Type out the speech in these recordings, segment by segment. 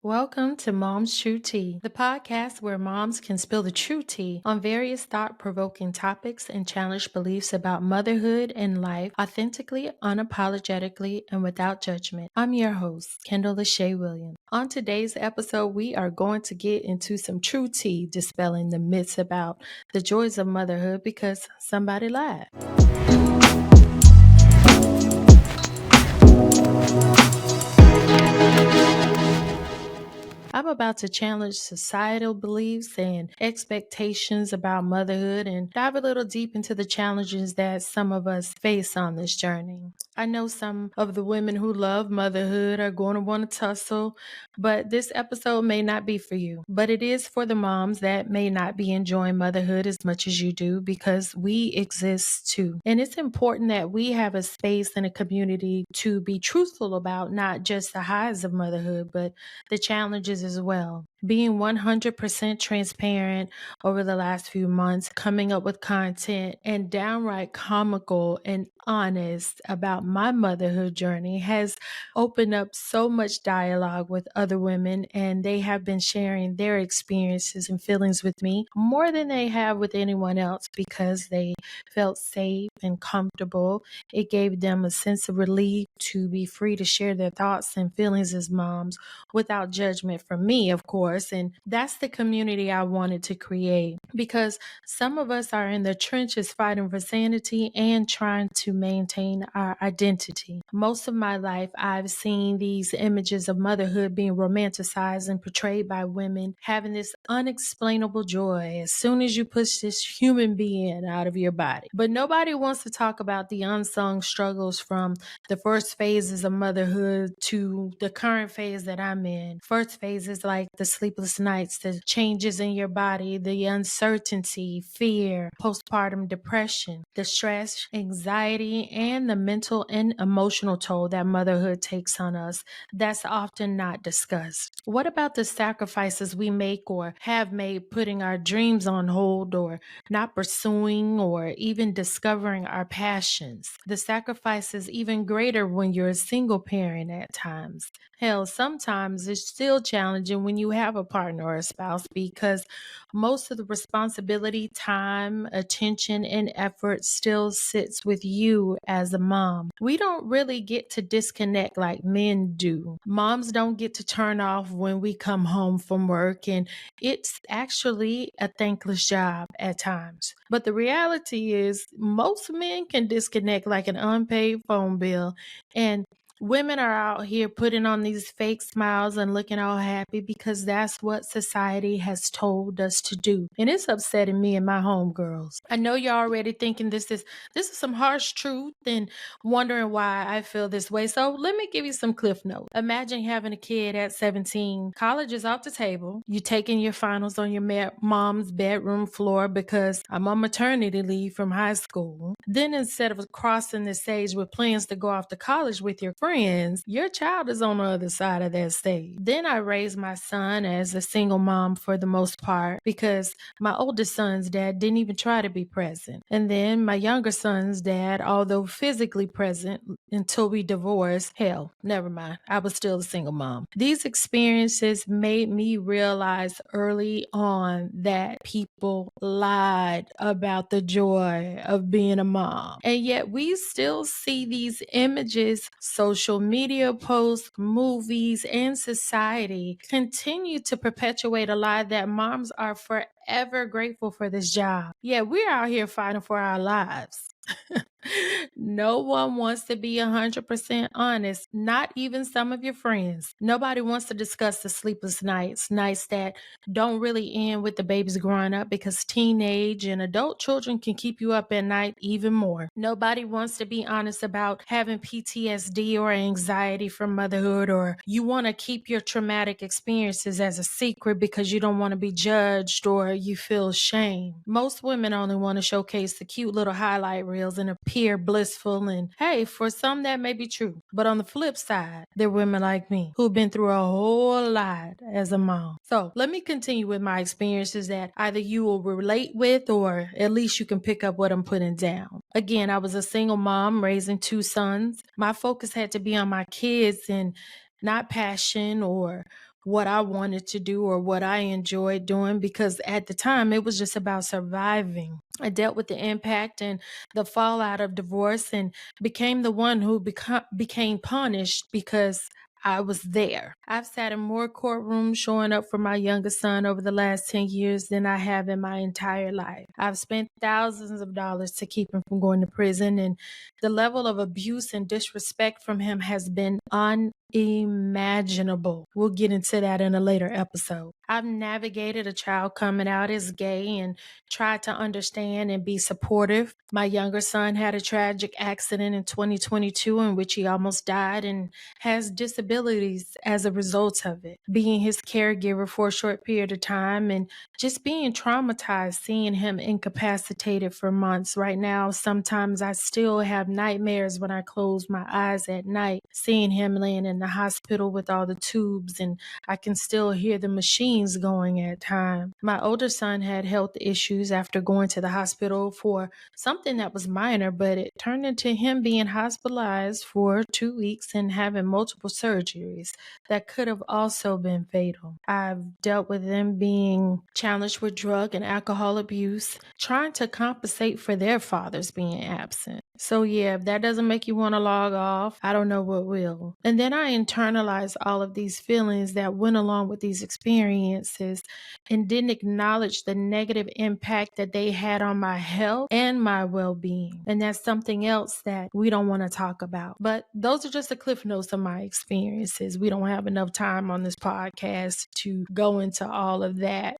Welcome to Mom's True Tea, the podcast where moms can spill the true tea on various thought-provoking topics and challenge beliefs about motherhood and life authentically, unapologetically, and without judgment. I'm your host, Kendall Lasha Williams. On today's episode, we are going to get into some true tea, dispelling the myths about the joys of motherhood because somebody lied. I'm about to challenge societal beliefs and expectations about motherhood and dive a little deep into the challenges that some of us face on this journey. I know some of the women who love motherhood are going to want to tussle, but this episode may not be for you. But it is for the moms that may not be enjoying motherhood as much as you do because we exist too. And it's important that we have a space and a community to be truthful about not just the highs of motherhood, but the challenges as well. Being 100% transparent over the last few months, coming up with content and downright comical and honest about my motherhood journey has opened up so much dialogue with other women, and they have been sharing their experiences and feelings with me more than they have with anyone else because they felt safe and comfortable. It gave them a sense of relief to be free to share their thoughts and feelings as moms without judgment from me, of course. And that's the community I wanted to create because some of us are in the trenches fighting for sanity and trying to maintain our identity. Most of my life, I've seen these images of motherhood being romanticized and portrayed by women having this unexplainable joy as soon as you push this human being out of your body. But nobody wants to talk about the unsung struggles from the first phases of motherhood to the current phase that I'm in. First phase is like the sleepless nights, the changes in your body, the uncertainty, fear, postpartum depression, the stress, anxiety, and the mental and emotional toll that motherhood takes on us that's often not discussed. What about the sacrifices we make or have made, putting our dreams on hold or not pursuing or even discovering our passions? The sacrifice is even greater when you're a single parent at times. Hell, sometimes it's still challenging when you have a partner or a spouse because most of the responsibility, time, attention, and effort still sits with you as a mom. We don't really get to disconnect like men do. Moms don't get to turn off when we come home from work, and it's actually a thankless job at times. But the reality is, most men can disconnect like an unpaid phone bill, and women are out here putting on these fake smiles and looking all happy because that's what society has told us to do. And it's upsetting me and my homegirls. I know you're already thinking this is some harsh truth and wondering why I feel this way. So let me give you some cliff notes. Imagine having a kid at 17. College is off the table. You're taking your finals on your mom's bedroom floor because I'm on maternity leave from high school. Then instead of crossing the stage with plans to go off to college with your friends, your child is on the other side of that stage. Then I raised my son as a single mom for the most part because my oldest son's dad didn't even try to be present. And then my younger son's dad, although physically present until we divorced, hell, never mind, I was still a single mom. These experiences made me realize early on that people lied about the joy of being a mom. And yet we still see these images, social media posts, movies, and society continue to perpetuate a lie that moms are forever grateful for this job. Yeah, we're out here fighting for our lives. No one wants to be 100% honest, not even some of your friends. Nobody wants to discuss the sleepless nights that don't really end with the babies growing up because teenage and adult children can keep you up at night even more. Nobody wants to be honest about having PTSD or anxiety from motherhood, or you want to keep your traumatic experiences as a secret because you don't want to be judged or you feel shame. Most women only want to showcase the cute little highlight reels and appear blissful, and hey, for some that may be true. But on the flip side, there are women like me who've been through a whole lot as a mom. So let me continue with my experiences that either you will relate with or at least you can pick up what I'm putting down. Again, I was a single mom raising two sons. My focus had to be on my kids and not passion or what I wanted to do or what I enjoyed doing, because at the time it was just about surviving. I dealt with the impact and the fallout of divorce and became the one who became punished because I was there. I've sat in more courtrooms showing up for my youngest son over the last 10 years than I have in my entire life. I've spent thousands of dollars to keep him from going to prison, and the level of abuse and disrespect from him has been unimaginable. We'll get into that in a later episode. I've navigated a child coming out as gay and tried to understand and be supportive. My younger son had a tragic accident in 2022 in which he almost died and has disabilities as a result of it. Being his caregiver for a short period of time and just being traumatized, seeing him incapacitated for months. Right now, sometimes I still have nightmares when I close my eyes at night, seeing him laying in the hospital with all the tubes, and I can still hear the machines going at times. My older son had health issues after going to the hospital for something that was minor, but it turned into him being hospitalized for 2 weeks and having multiple surgeries that could have also been fatal. I've dealt with them being challenged with drug and alcohol abuse, trying to compensate for their fathers being absent. So yeah, if that doesn't make you want to log off, I don't know what will. And then I internalized all of these feelings that went along with these experiences and didn't acknowledge the negative impact that they had on my health and my well-being. And that's something else that we don't want to talk about. But those are just the cliff notes of my experiences. We don't have enough time on this podcast to go into all of that.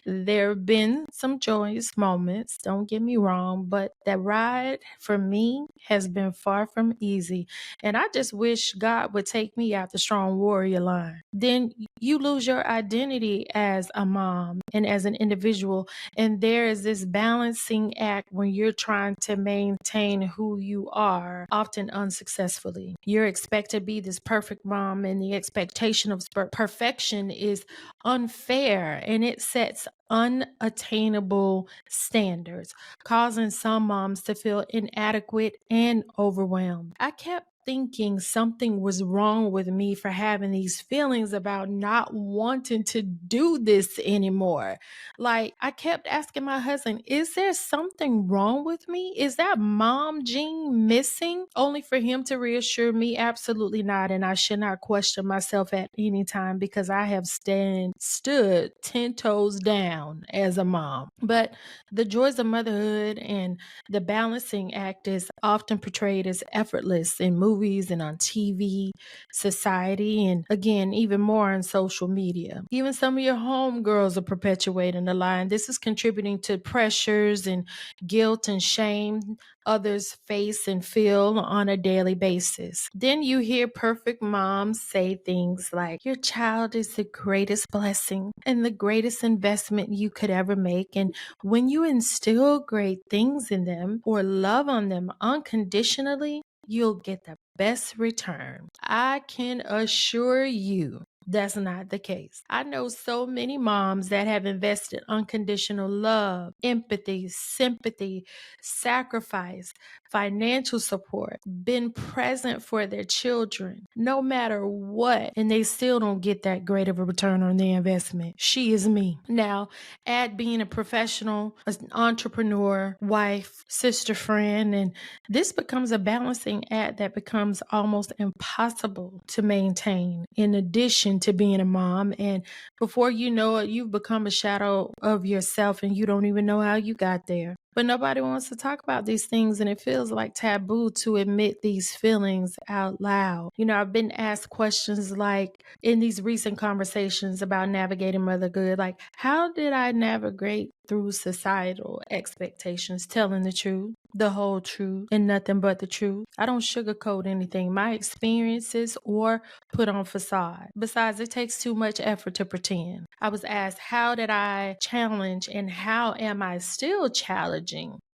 There have been some joyous moments, don't get me wrong, but that ride for me has been far from easy. And I just wish God would take me out the strong warrior line. Then you lose your identity as a mom and as an individual. And there is this balancing act when you're trying to maintain who you are, often unsuccessfully. You're expected to be this perfect mom, and the expectation of perfection is unfair, and it sets unattainable standards, causing some moms to feel inadequate and overwhelmed. I kept thinking something was wrong with me for having these feelings about not wanting to do this anymore. Like, I kept asking my husband, is there something wrong with me? Is that mom gene missing? Only for him to reassure me, absolutely not. And I should not question myself at any time because I have stood 10 toes down as a mom. But the joys of motherhood and the balancing act is often portrayed as effortless in movies and on TV, society, and again, even more on social media. Even some of your homegirls are perpetuating the lie. This is contributing to pressures and guilt and shame others face and feel on a daily basis. Then you hear perfect moms say things like, your child is the greatest blessing and the greatest investment you could ever make. And when you instill great things in them or love on them unconditionally, you'll get the best return. I can assure you that's not the case. I know so many moms that have invested unconditional love, empathy, sympathy, sacrifice, financial support, been present for their children, no matter what, and they still don't get that great of a return on their investment. She is me. Now, add being a professional, an entrepreneur, wife, sister, friend, and this becomes a balancing act that becomes almost impossible to maintain, in addition to being a mom. And before you know it, you've become a shadow of yourself and you don't even know how you got there. But nobody wants to talk about these things, and it feels like taboo to admit these feelings out loud. You know, I've been asked questions like in these recent conversations about navigating motherhood, like, how did I navigate through societal expectations, telling the truth, the whole truth, and nothing but the truth? I don't sugarcoat anything, my experiences, or put on facade. Besides, it takes too much effort to pretend. I was asked, how did I challenge and how am I still challenging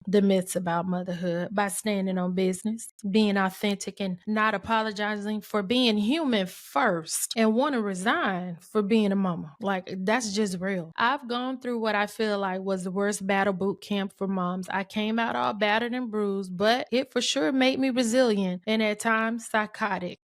the myths about motherhood? By standing on business, being authentic, and not apologizing for being human first and want to resign for being a mama. Like, that's just real. I've gone through what I feel like was the worst battle boot camp for moms. I came out all battered and bruised, but it for sure made me resilient and at times psychotic.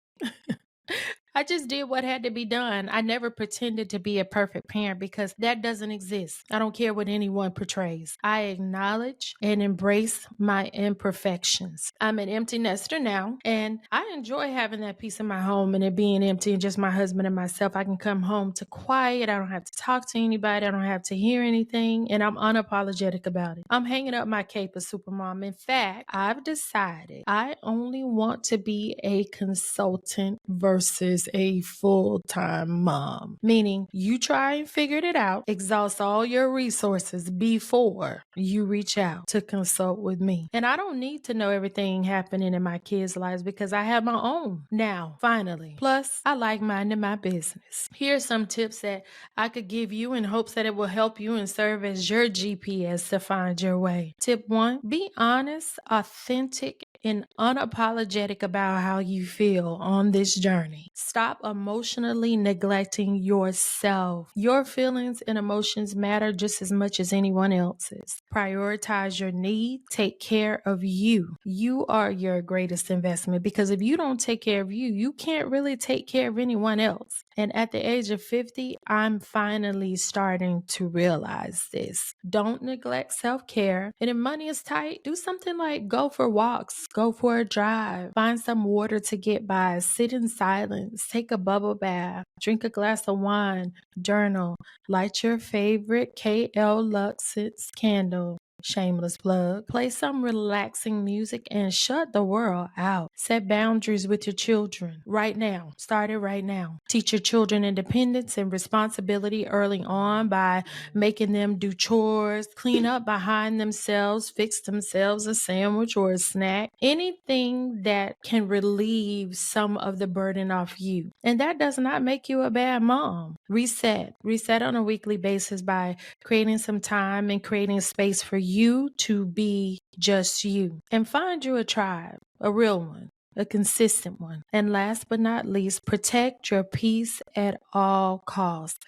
I just did what had to be done. I never pretended to be a perfect parent because that doesn't exist. I don't care what anyone portrays. I acknowledge and embrace my imperfections. I'm an empty nester now, and I enjoy having that peace in my home and it being empty and just my husband and myself. I can come home to quiet. I don't have to talk to anybody. I don't have to hear anything, and I'm unapologetic about it. I'm hanging up my cape as Supermom. In fact, I've decided I only want to be a consultant versus a full-time mom. Meaning, you try and figure it out, exhaust all your resources before you reach out to consult with me. And I don't need to know everything happening in my kids' lives because I have my own now, finally. Plus, I like minding my business. Here are some tips that I could give you in hopes that it will help you and serve as your GPS to find your way. Tip 1, be honest, authentic, and unapologetic about how you feel on this journey. Stop emotionally neglecting yourself. Your feelings and emotions matter just as much as anyone else's. Prioritize your needs. Take care of you. You are your greatest investment because if you don't take care of you, you can't really take care of anyone else. And at the age of 50, I'm finally starting to realize this. Don't neglect self-care. And if money is tight, do something like go for walks, go for a drive, find some water to get by, sit in silence, take a bubble bath, drink a glass of wine, journal, light your favorite KL Luxus candle. Shameless plug. Play some relaxing music and shut the world out. Set boundaries with your children right now. Start it right now. Teach your children independence and responsibility early on by making them do chores, clean up behind themselves, fix themselves a sandwich or a snack. Anything that can relieve some of the burden off you. And that does not make you a bad mom. Reset. Reset on a weekly basis by creating some time and creating space for you to be just you. And find you a tribe, a real one, a consistent one. And last but not least, protect your peace at all costs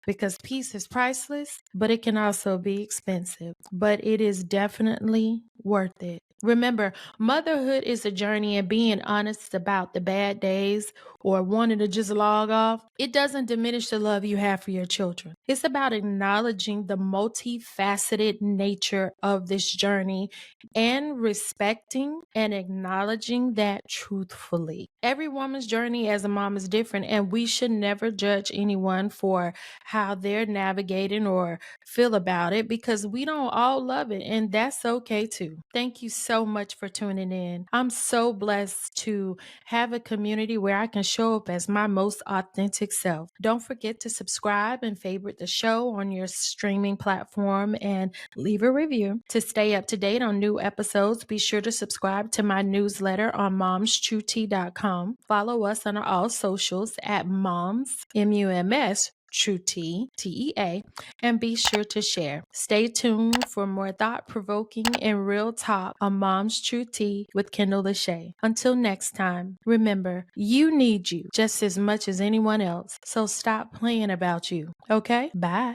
because peace is priceless, but it can also be expensive. But it is definitely worth it. Remember, motherhood is a journey, and being honest about the bad days or wanting to just log off, it doesn't diminish the love you have for your children. It's about acknowledging the multifaceted nature of this journey and respecting and acknowledging that truthfully. Every woman's journey as a mom is different, and we should never judge anyone for how they're navigating or feel about it because we don't all love it, and that's okay too. Thank you so much for tuning in. I'm so blessed to have a community where I can show up as my most authentic self. Don't forget to subscribe and favorite the show on your streaming platform and leave a review. To stay up to date on new episodes, be sure to subscribe to my newsletter on momstruetea.com. Follow us on all socials at moms, MUMS, True Tea, TEA, and be sure to share. Stay tuned for more thought-provoking and real talk on Mom's True Tea with Kendall Lasha. Until next time, remember, you need you just as much as anyone else, so stop playing about you, okay? Bye.